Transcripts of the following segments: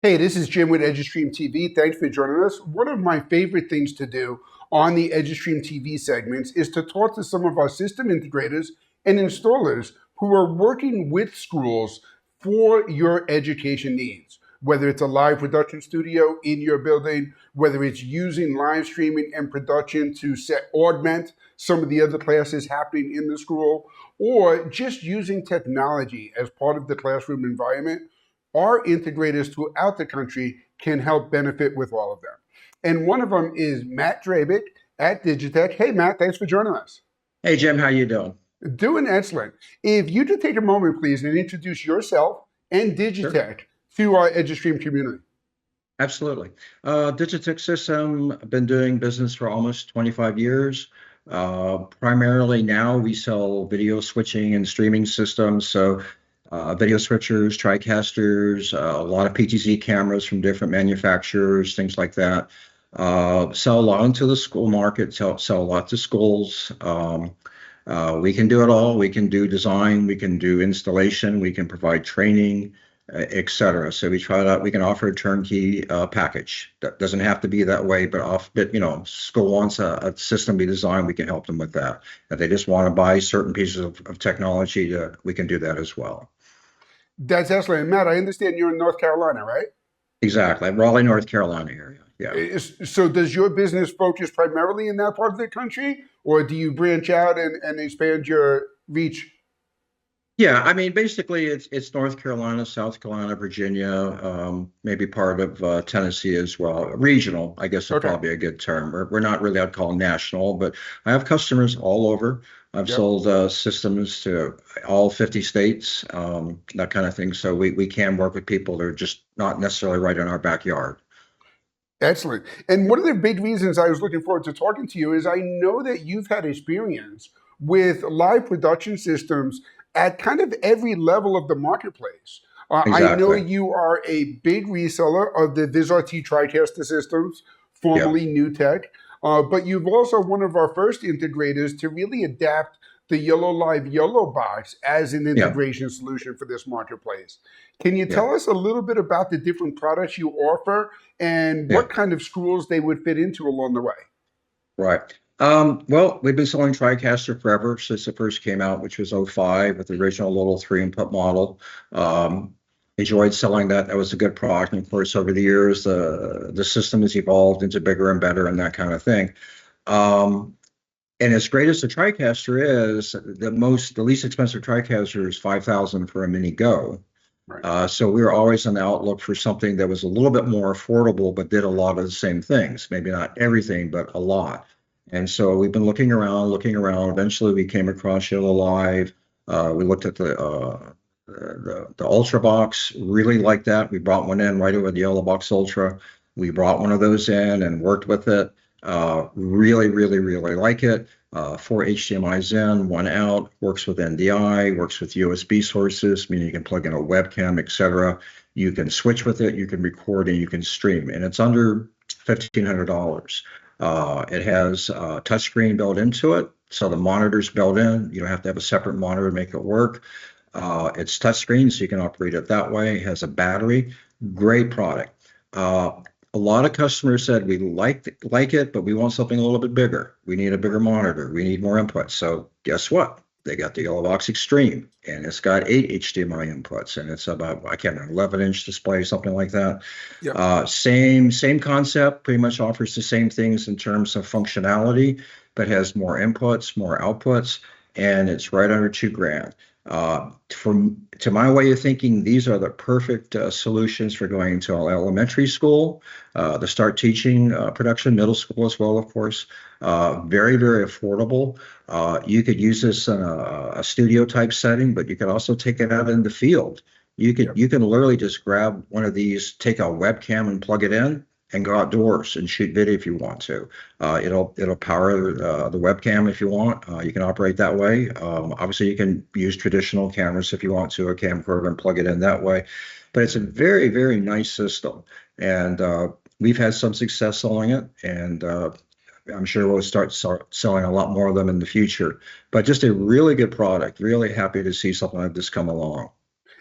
Hey, this is Jim with eduStreamTV. Thanks for joining us. One of my favorite things to do on the eduStreamTV segments is to talk to some of our system integrators and installers who are working with schools for your education needs. Whether it's a live production studio in your building, whether it's using live streaming and production to augment some of the other classes happening in the school, or just using technology as part of the classroom environment, our integrators throughout the country can help benefit with all of them. And one of them is Matt Drabick at DigiTek. Hey, Matt, thanks for joining us. Hey Jim, how you doing? Doing excellent. If you could take a moment, please, and introduce yourself and Sure, DigiTek to our EduStream community. absolutely. DigiTech System, I've been doing business for almost 25 years. Primarily now we sell video switching and streaming systems. So video switchers, TriCasters, a lot of PTZ cameras from different manufacturers, things like that. Sell a lot into the school market, sell a lot to schools. We can do it all. We can do design, we can do installation, we can provide training, etc. So we can offer a turnkey package. That doesn't have to be that way, but school wants a system be designed, we can help them with that. If they just want to buy certain pieces of technology, we can do that as well. That's excellent. Matt, I understand you're in North Carolina, right? Exactly. Raleigh, North Carolina area. Yeah. So does your business focus primarily in that part of the country, or do you branch out and expand your reach? Yeah, I mean, basically, it's North Carolina, South Carolina, Virginia, maybe part of Tennessee as well. Regional, I guess, is Okay. probably a good term. We're not really, I'd call national, but I have customers all over. I've Yep. sold systems to all 50 states, that kind of thing. So we can work with people that are just not necessarily right in our backyard. Excellent. And one of the big reasons I was looking forward to talking to you is I know that you've had experience with live production systems at kind of every level of the marketplace. I know Exactly. you are a big reseller of the Vizrt TriCaster systems, Yeah. formerly New Tech, but you've also one of our first integrators to really adapt the YoloLiv YoloBox as an Yeah. integration solution for this marketplace. Can you Yeah. tell us a little bit about the different products you offer and Yeah. what kind of schools they would fit into along the way? Right. Well, we've been selling TriCaster forever since it first came out, which was '05 with the original little three input model. Um, Enjoyed selling that. That was a good product. And of course, over the years, the system has evolved into bigger and better and that kind of thing. Um, and as great as the TriCaster is, the least expensive TriCaster is 5,000 for a mini Go. Right. So we were always on the outlook for something that was a little bit more affordable, but did a lot of the same things. Maybe not everything, but a lot. And so we've been looking around, looking around. Eventually, we came across YoloLiv. We looked at the Ultra box, really liked that. We brought one in right over the YoloBox Ultra. We brought one of those in and worked with it. Really, really, really like it. Four HDMI's in, one out, works with NDI, works with USB sources, meaning you can plug in a webcam, etc. You can switch with it, you can record, and you can stream. And it's under $1,500. It has a touchscreen built into it, so the monitor's built in. You don't have to have a separate monitor to make it work. It's touchscreen, so you can operate it that way. It has a battery. Great product. A lot of customers said we like it, but we want something a little bit bigger. We need a bigger monitor. We need more input. So guess what? They got the YoloBox Extreme, and it's got 8 HDMI inputs, and it's about, I can't remember, 11-inch display, something like that. Yep. Same concept. Pretty much offers the same things in terms of functionality, but has more inputs, more outputs, and it's right under 2 grand. To my way of thinking, these are the perfect solutions for going to elementary school, to start teaching production, middle school as well, of course. Very, very affordable. You could use this in a studio type setting, but you could also take it out in the field. Yep. You can literally just grab one of these, take a webcam and plug it in, and go outdoors and shoot video if you want to. It'll power the webcam if you want. You can operate that way. Obviously, you can use traditional cameras if you want to, a camcorder, and plug it in that way. But it's a very, very nice system, and we've had some success selling it, and I'm sure we'll start selling a lot more of them in the future. But just a really good product. Really happy to see something like this come along.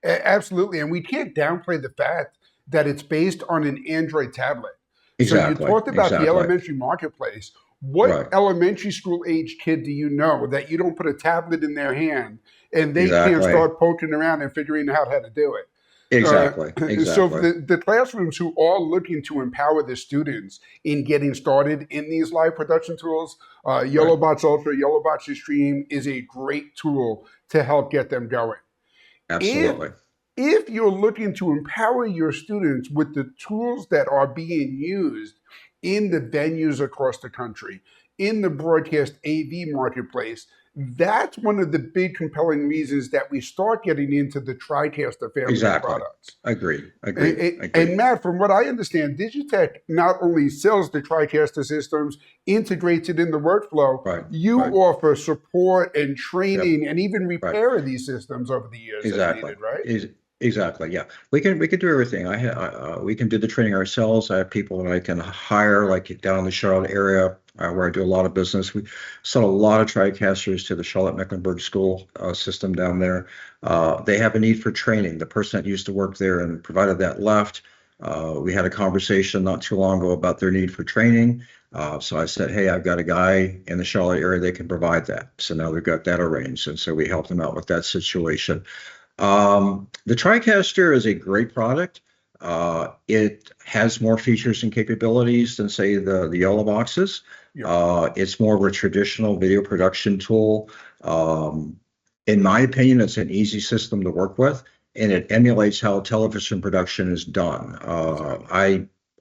Absolutely. And we can't downplay the fact that it's based on an Android tablet. So you Exactly. talked about the Exactly. elementary marketplace. What Right. elementary school age kid do you know that you don't put a tablet in their hand and they can't Exactly. start poking around and figuring out how to do it? Exactly. So Exactly. the classrooms who are looking to empower the students in getting started in these live production tools, Right. YoloBoxs Ultra, YoloBoxs Stream is a great tool to help get them going. If Absolutely. if you're looking to empower your students with the tools that are being used in the venues across the country, in the broadcast AV marketplace, that's one of the big compelling reasons that we start getting into the TriCaster family of Exactly. products. Agreed. Agreed. And Agreed. Matt, from what I understand, DigiTek not only sells the TriCaster systems, integrates it in the workflow, Right. you Right. offer support and Yep. training and even Right. repair of these systems over the years as Exactly. needed, right? Exactly. Yeah. We can do everything. We can do the training ourselves. I have people that I can hire, like down in the Charlotte area, where I do a lot of business. We sell a lot of TriCasters to the Charlotte Mecklenburg school system down there. They have a need for training. The person that used to work there and provided that left. We had a conversation not too long ago about their need for training. So I said, hey, I've got a guy in the Charlotte area that can provide that. So now we've got that arranged. And so we helped them out with that situation. The TriCaster is a great product. It has more features and capabilities than, say, the YoloBoxs. Yeah. It's more of a traditional video production tool. In my opinion, it's an easy system to work with, and it emulates how television production is done.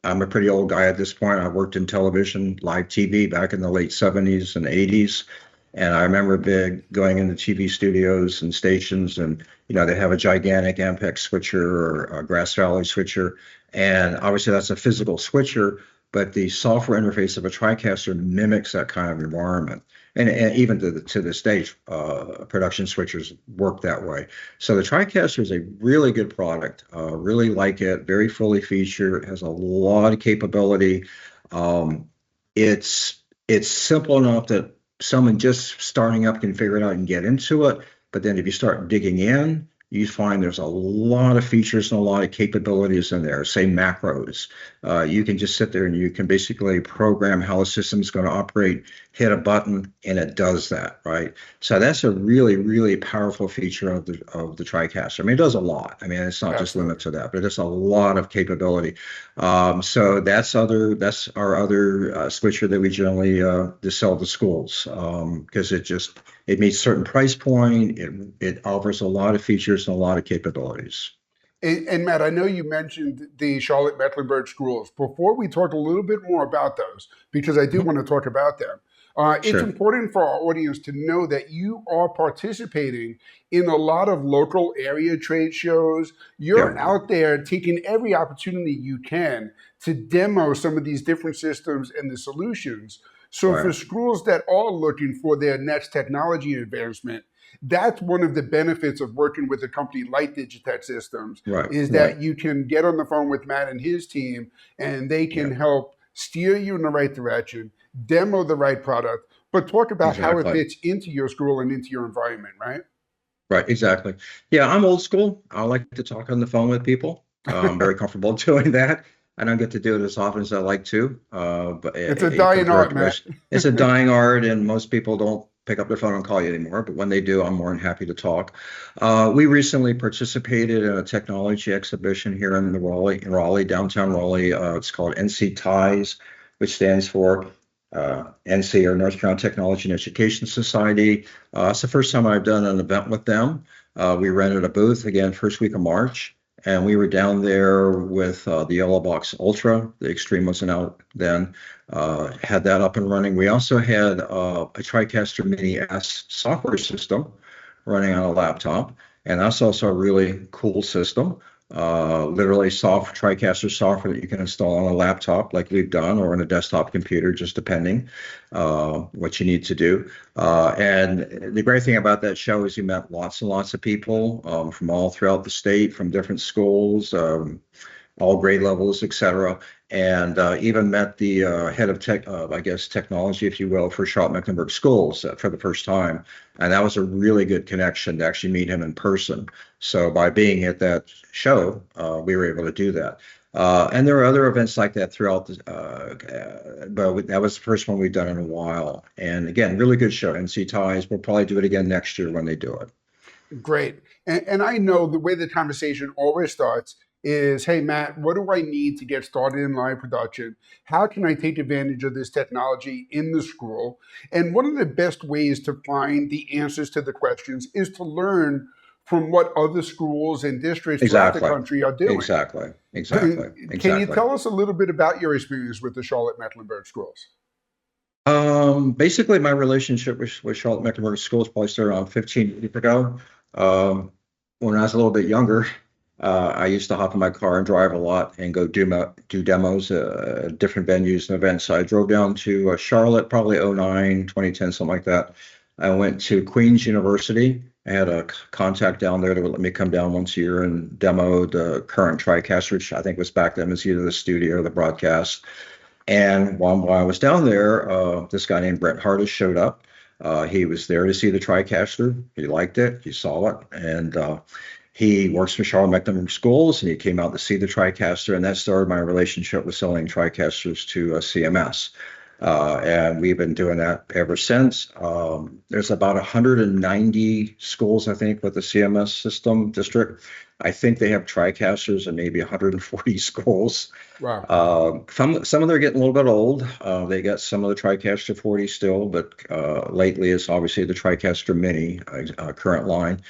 I'm a pretty old guy at this point. I worked in television, live TV back in the late 70s and 80s. And I remember going into TV studios and stations, and they have a gigantic Ampex switcher or a Grass Valley switcher, and obviously that's a physical switcher, but the software interface of a TriCaster mimics that kind of environment, and even to this day, production switchers work that way. So the TriCaster is a really good product. Really like it. Very fully featured. Has a lot of capability. Um, it's simple enough that someone just starting up can figure it out and get into it. But then if you start digging in, you find there's a lot of features and a lot of capabilities in there, say macros. You can just sit there and you can basically program how a system is going to operate, hit a button, and it does that, right? So that's a really, really powerful feature of the TriCaster. I mean, it does a lot. I mean, it's not just limited to that, but it's a lot of capability. So that's our other switcher that we generally just sell to schools, because it meets certain price point. It offers a lot of features and a lot of capabilities. And Matt, I know you mentioned the Charlotte Mecklenburg schools. Before we talk a little bit more about those, because I do Mhm. want to talk about them, it's Sure. important for our audience to know that you are participating in a lot of local area trade shows. You're Yeah. out there taking every opportunity you can to demo some of these different systems and the solutions. So for Right. schools that are looking for their next technology advancement, that's one of the benefits of working with a company like Digitech Systems, Right. is Right. that you can get on the phone with Matt and his team and they Yeah. can help steer you in the right direction, demo the right product, but talk about how it Exactly. fits into your school and into your environment, right? Right. Exactly. Yeah. I'm old school. I like to talk on the phone with people. I'm very comfortable doing that. I don't get to do it as often as I like to, but It's a dying compared art, to Matt. most, it's a dying art, and most people don't pick up their phone and call you anymore. But when they do, I'm more than happy to talk. We recently participated in a technology exhibition here in Raleigh, downtown Raleigh. It's called NC Ties, which stands for NC, or North Carolina Technology and Education Society. It's the first time I've done an event with them. We rented a booth again first week of March. And we were down there with the YoloBox Ultra. The Extreme wasn't out then. Had that up and running. We also had a TriCaster Mini S software system running on a laptop. And that's also a really cool system. Literally TriCaster software that you can install on a laptop like we've done, or on a desktop computer, just depending what you need to do. And the great thing about that show is you met lots and lots of people from all throughout the state, from different schools. all grade levels, etc. And even met the head of tech, I guess, technology, if you will, for Charlotte-Mecklenburg schools for the first time. And that was a really good connection to actually meet him in person. So by being at that show, we were able to do that. And there are other events like that throughout but that was the first one we've done in a while. And again, really good show. NC Ties. We'll probably do it again next year when they do it. Great. And I know the way the conversation always starts is, hey, Matt, what do I need to get started in live production? How can I take advantage of this technology in the school? And one of the best ways to find the answers to the questions is to learn from what other schools and districts throughout the Exactly. country are doing. Exactly. Exactly. Can you Exactly. tell us a little bit about your experience with the Charlotte-Mecklenburg schools? Basically, my relationship with Charlotte-Mecklenburg schools probably started around 15 years ago. When I was a little bit younger, I used to hop in my car and drive a lot and go do demos at different venues and events. So I drove down to Charlotte, probably 09, 2010, something like that. I went to Queen's University. I had a contact down there that would let me come down once a year and demo the current TriCaster, which I think was back then was either the studio or the broadcast. And while I was down there, this guy named Brent Hardis showed up. He was there to see the TriCaster. He liked it. He saw it. And he works for Charlotte-Mecklenburg Schools, and he came out to see the TriCaster. And that started my relationship with selling TriCasters to CMS. And we've been doing that ever since. There's about 190 schools, I think, with the CMS system district. I think they have TriCasters in maybe 140 schools. Wow. Some of them are getting a little bit old. They got some of the TriCaster 40 still, but lately it's obviously the TriCaster Mini current line.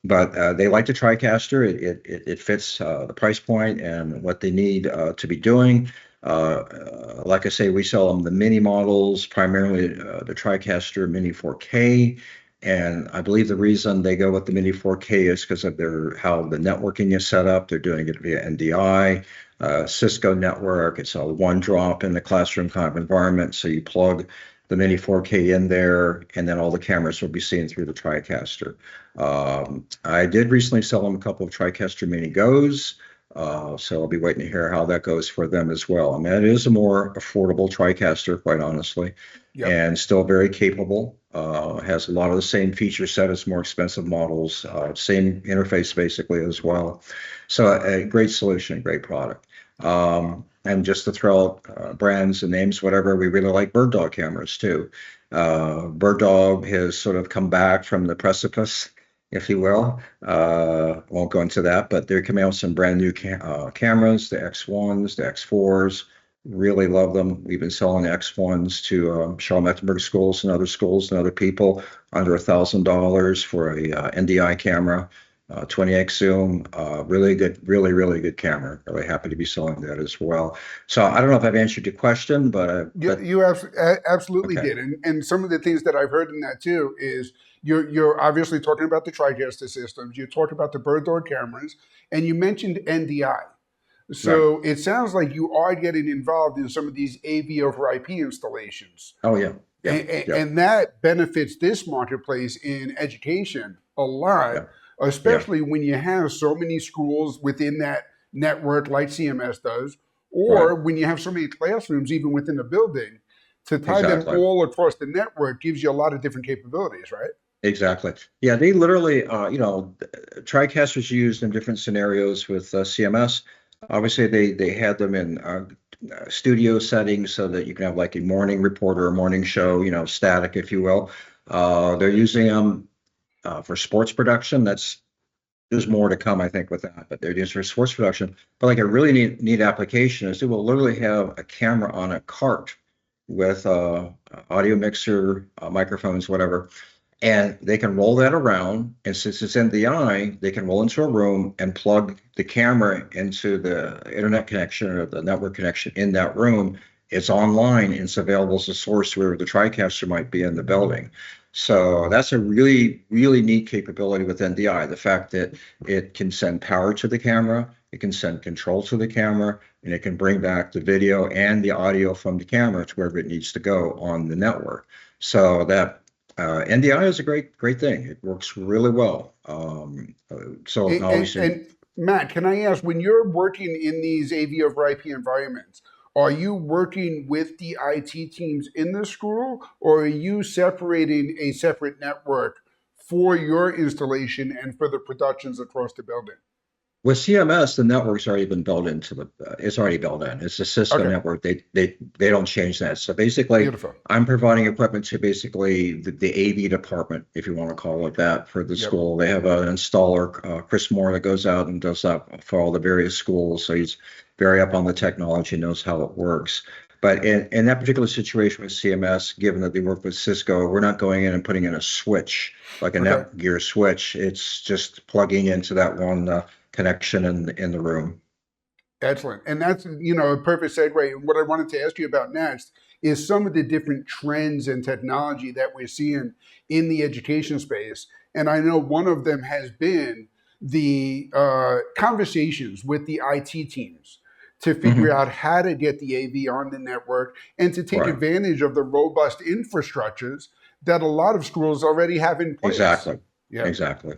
But they like the TriCaster. It fits the price point and what they need to be doing. Like I say, we sell them the mini models, primarily the TriCaster Mini 4K. And I believe the reason they go with the Mini 4K is because of how the networking is set up. They're doing it via NDI, Cisco network. It's a one drop in the classroom kind of environment. So you plug the Mini 4K in there, and then all the cameras will be seen through the TriCaster. I did recently sell them a couple of TriCaster Mini Go's. So I'll be waiting to hear how that goes for them as well. I mean, it is a more affordable TriCaster, quite honestly, and still very capable. Has a lot of the same feature set as more expensive models, same interface basically as well. So a great solution, great product. And just to throw out brands and names, whatever, we really like Bird Dog cameras too. Bird Dog has sort of come back from the precipice, if you will. Won't go into that, but they're coming out with some brand new cameras, the X1s, the X4s. Really love them. We've been selling X1s to Charlotte-Mecklenburg schools and other people under $1,000 for a NDI camera, 20x zoom. Really good, really good camera. Really happy to be selling that as well. So I don't know if I've answered your question, but You absolutely okay. did. And some of the things that I've heard in that too is you're obviously talking about the TriCaster systems. You talked about the Bird Dog cameras, and you mentioned NDI. Right. So it sounds like you are getting involved in some of these AV over IP installations. Oh yeah, yeah, yeah, And that benefits this marketplace in education a lot, yeah, yeah. especially when you have so many schools within that network like CMS does, Right. or when you have so many classrooms even within the building. To tie them Exactly. all across the network gives you a lot of different capabilities, right? Exactly. Yeah, they literally, TriCasters used in different scenarios with CMS. Obviously, they had them in studio settings so that you can have like a morning report or a morning show, static, if you will. They're using them for sports production. There's more to come, I think, with that, but they're used for sports production. But like a really neat application is they will literally have a camera on a cart with audio mixer, microphones, whatever, and they can roll that around. And since it's in the eye, they can roll into a room and plug the camera into the internet connection or the network connection in that room. It's online and it's available as a source where the TriCaster might be in the building. So that's a really, really neat capability with NDI. The fact that it can send power to the camera, it can send control to the camera, and it can bring back the video and the audio from the camera to wherever it needs to go on the network. So that NDI is a great thing. It works really well. So And, obviously, and Matt, can I ask, when you're working in these AV over IP environments, are you working with the IT teams in the school, or are you separating a separate network for your installation and for the productions across the building? With CMS, the network's already been built into it's already built in. It's a Cisco Okay, network. They don't change that. So basically, beautiful. I'm providing equipment to basically the AV department, if you want to call it that, for the Yep. school. They have an installer, Chris Moore, that goes out and does that for all the various schools. So he's very up on the technology, knows how it works. But in that particular situation with CMS, given that they work with Cisco, we're not going in and putting in a switch, like a Okay. Netgear switch. It's just plugging into that one connection in the room. Excellent. And that's, a perfect segue. And what I wanted to ask you about next is some of the different trends and technology that we're seeing in the education space. And I know one of them has been the conversations with the IT teams to figure Hmm. out how to get the AV on the network and to take Right. advantage of the robust infrastructures that a lot of schools already have in place. Exactly. Yeah. Exactly.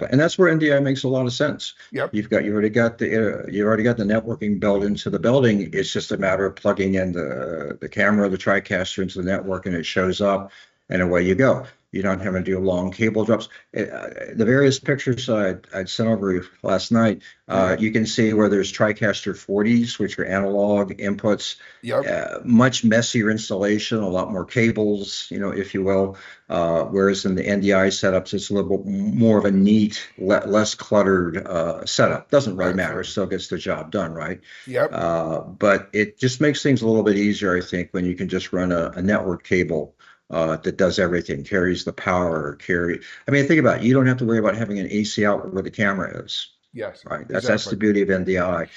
And that's where NDI makes a lot of sense. Yep. You already got the networking built into the building. It's just a matter of plugging in the camera, the TriCaster into the network, and it shows up, and away you go. You don't have to do long cable drops. The various pictures I'd sent over you last night, Yep. you can see where there's TriCaster 40s, which are analog inputs, Yep. much messier installation, a lot more cables, if you will. Whereas in the NDI setups, it's a little bit more of a neat, less cluttered setup. Doesn't really matter; it still gets the job done, right? Yep. But it just makes things a little bit easier, I think, when you can just run a network cable that does everything, carries the power, I mean, think about it. You don't have to worry about having an AC outlet where the camera is. Yes. Right. That's Exactly. the beauty of NDI.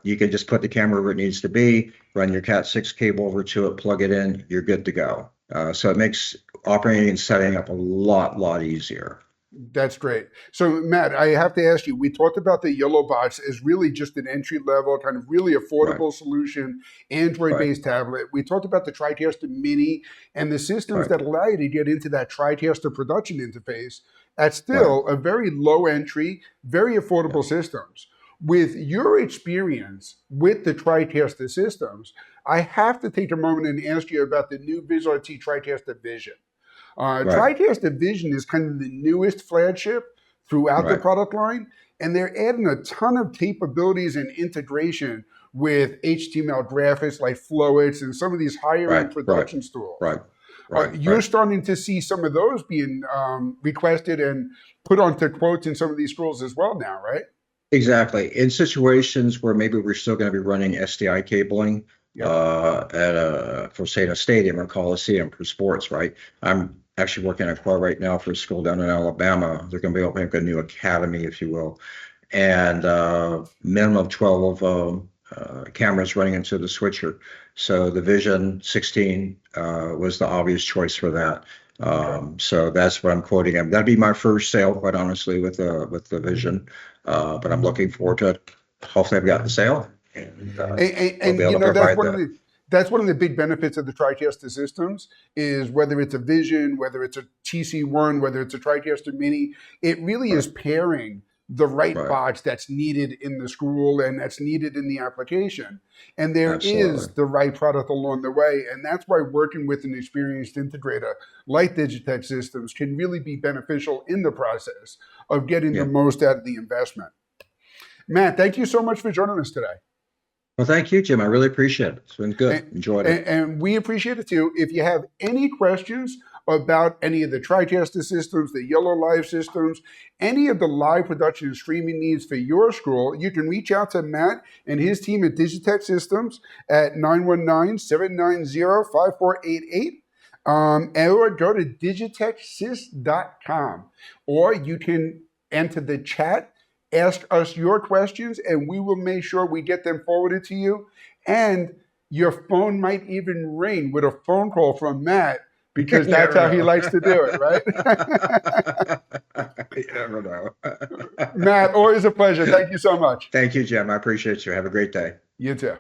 You can just put the camera where it needs to be, run your Cat6 cable over to it, plug it in, you're good to go. So it makes operating and setting up a lot easier. That's great. So, Matt, I have to ask you, we talked about the YoloBoxs as really just an entry level, kind of really Right. affordable solution, Android Right. based tablet. We talked about the TriCaster Mini and the systems Right. that allow you to get into that TriCaster production interface at Right. still a very low entry, very Yeah. affordable systems. With your experience with the TriCaster systems, I have to take a moment and ask you about the new Vizrt TriCaster Vision. Right. TriCaster Vision is kind of the newest flagship throughout the Right. product line, and they're adding a ton of capabilities and integration with HTML graphics like Flowits and some of these higher Right. end production tools. Right. Right. You're Right. starting to see some of those being requested and put onto quotes in some of these schools as well now, right? Exactly. In situations where maybe we're still going to be running SDI cabling Yep. for say a stadium or coliseum for sports, right? I'm actually working on a quote right now for a school down in Alabama. They're going to be opening up a new academy, if you will, and minimum of 12 cameras running into the switcher. So the Vision 16 was the obvious choice for that. So that's what I'm quoting. That'd be my first sale, quite honestly, with the Vision. But I'm looking forward to it. Hopefully, I've got the sale, and And, we'll be able to provide that. that's one of the big benefits of the TriCaster systems is whether it's a Vision, whether it's a TC1, whether it's a TriCaster Mini, it really Right. is pairing the right Right. box that's needed in the school and that's needed in the application. And there Absolutely. is the right product along the way. And that's why working with an experienced integrator like DigiTek Systems can really be beneficial in the process of getting the Yeah. most out of the investment. Matt, thank you so much for joining us today. Well, thank you, Jim. I really appreciate it. It's been good. Enjoyed it. And we appreciate it too. If you have any questions about any of the TriCaster systems, the YoloLiv systems, any of the live production and streaming needs for your school, you can reach out to Matt and his team at DigiTek Systems at 919-790-5488. Or go to digiteksys.com. Or you can enter the chat, ask us your questions, and we will make sure we get them forwarded to you. And your phone might even ring with a phone call from Matt because that's how he likes to do it, right? You never know. Matt, always a pleasure. Thank you so much. Thank you, Jim. I appreciate you. Have a great day. You too.